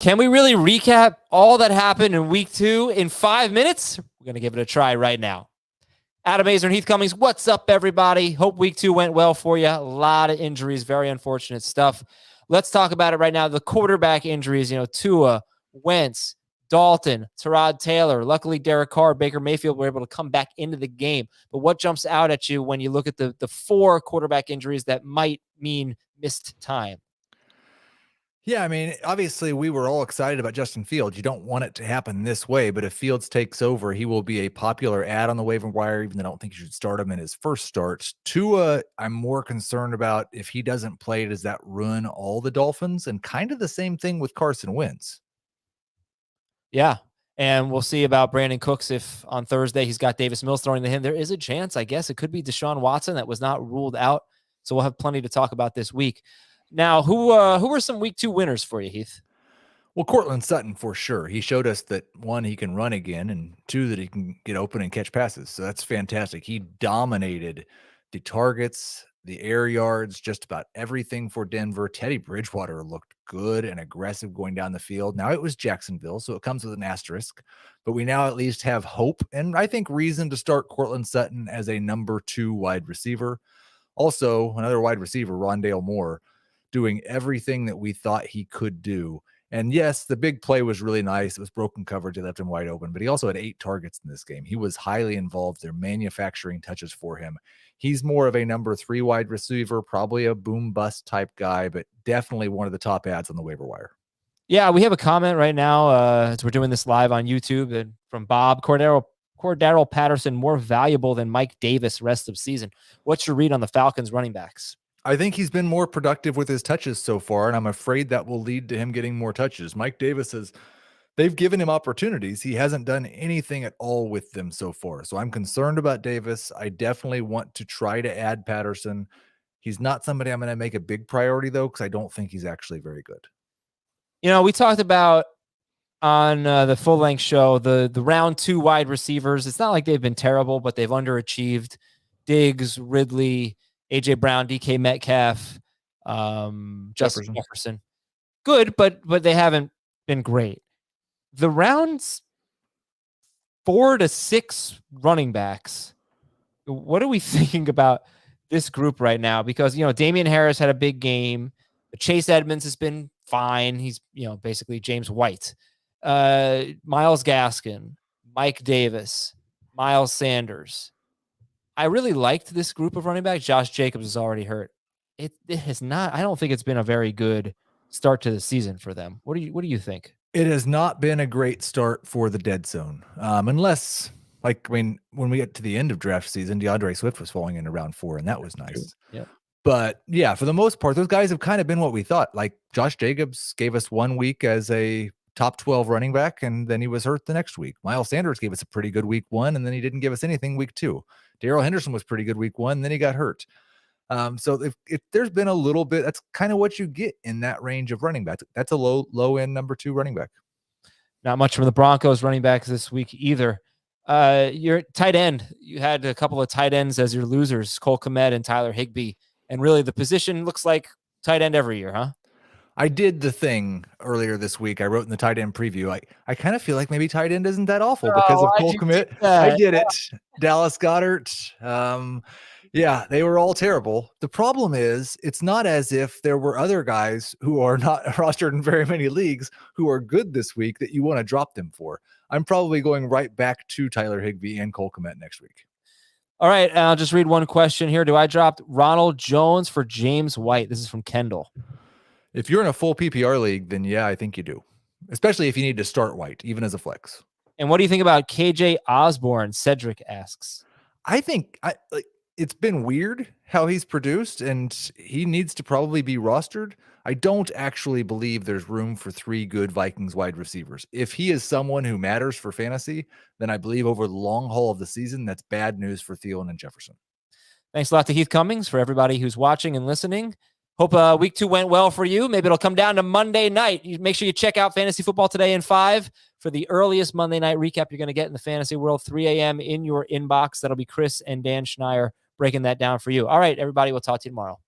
Can we really recap all that happened in week 2 in 5 minutes? We're going to give it a try right now. Adam Azer and Heath Cummings, what's up, everybody? Hope week 2 went well for you. A lot of injuries, very unfortunate stuff. Let's talk about it right now. The quarterback injuries, Tua, Wentz, Dalton, Tyrod Taylor. Luckily, Derek Carr, Baker Mayfield were able to come back into the game. But what jumps out at you when you look at the 4 quarterback injuries that might mean missed time? Yeah, I mean, obviously we were all excited about Justin Fields. You don't want it to happen this way, but if Fields takes over, he will be a popular ad on the waiver wire, even though I don't think you should start him in his first start. Tua, I'm more concerned about if he doesn't play, does that ruin all the Dolphins? And kind of the same thing with Carson Wentz. Yeah, and we'll see about Brandon Cooks if on Thursday he's got Davis Mills throwing to him. There is a chance, I guess, it could be Deshaun Watson that was not ruled out. So we'll have plenty to talk about this week. Now, who are some week 2 winners for you, Heath? Well, Cortland Sutton, for sure. He showed us that, 1, he can run again, and 2, that he can get open and catch passes. So that's fantastic. He dominated the targets, the air yards, just about everything for Denver. Teddy Bridgewater looked good and aggressive going down the field. Now, it was Jacksonville, so it comes with an asterisk, but we now at least have hope and I think reason to start Cortland Sutton as a number 2 wide receiver. Also, another wide receiver, Rondale Moore, doing everything that we thought he could do. And yes, the big play was really nice. It was broken coverage. They left him wide open, but he also had 8 targets in this game. He was highly involved. They're manufacturing touches for him. He's more of a number 3 wide receiver, probably a boom bust type guy, but definitely one of the top ads on the waiver wire. Yeah, we have a comment right now as we're doing this live on YouTube and from Bob. Cordero Patterson more valuable than Mike Davis rest of season. What's your read on the Falcons running backs? I think he's been more productive with his touches so far, and I'm afraid that will lead to him getting more touches. Mike Davis they've given him opportunities. He hasn't done anything at all with them so far. So I'm concerned about Davis. I definitely want to try to add Patterson. He's not somebody I'm going to make a big priority, though, because I don't think he's actually very good. We talked about on the full-length show, the round 2 wide receivers. It's not like they've been terrible, but they've underachieved. Diggs, Ridley, A.J. Brown, DK Metcalf, Justin Jefferson. Good, but they haven't been great. The rounds 4 to 6 running backs, what are we thinking about this group right now? Because, Damian Harris had a big game. Chase Edmonds has been fine. He's, basically James White. Myles Gaskin, Mike Davis, Miles Sanders. I really liked this group of running backs. Josh Jacobs is already hurt. It has not. I don't think it's been a very good start to the season for them. What do you think? It has not been a great start for the dead zone, unless, when we get to the end of draft season, DeAndre Swift was falling into round 4, and that was nice. Yeah. But yeah, for the most part, those guys have kind of been what we thought. Like Josh Jacobs gave us 1 week as a top 12 running back, and then he was hurt the next week. Miles Sanders gave us a pretty good week 1, and then he didn't give us anything week 2. Darrell Henderson was pretty good week 1, then he got hurt. So if there's been a little bit, that's kind of what you get in that range of running backs. That's a low end number 2 running back. Not much from the Broncos running backs this week either. Your tight end, you had a couple of tight ends as your losers, Cole Kmet and Tyler Higbee. And really the position looks like tight end every year, huh? I did the thing earlier this week. I wrote in the tight end preview. I kind of feel like maybe tight end isn't that awful because of Cole Kmet. I did it. Dallas Goedert. Yeah, they were all terrible. The problem is it's not as if there were other guys who are not rostered in very many leagues who are good this week that you want to drop them for. I'm probably going right back to Tyler Higbee and Cole Kmet next week. All right, I'll just read one question here. Do I drop Ronald Jones for James White? This is from Kendall. If you're in a full PPR league, then yeah, I think you do. Especially if you need to start White, even as a flex. And what do you think about KJ Osborne? Cedric asks. I think it's been weird how he's produced, and he needs to probably be rostered. I don't actually believe there's room for 3 good Vikings wide receivers. If he is someone who matters for fantasy, then I believe over the long haul of the season, that's bad news for Thielen and Jefferson. Thanks a lot to Heath Cummings for everybody who's watching and listening. Hope week 2 went well for you. Maybe it'll come down to Monday night. You make sure you check out Fantasy Football Today in 5 for the earliest Monday night recap you're going to get in the fantasy world, 3 a.m. in your inbox. That'll be Chris and Dan Schneier breaking that down for you. All right, everybody, we'll talk to you tomorrow.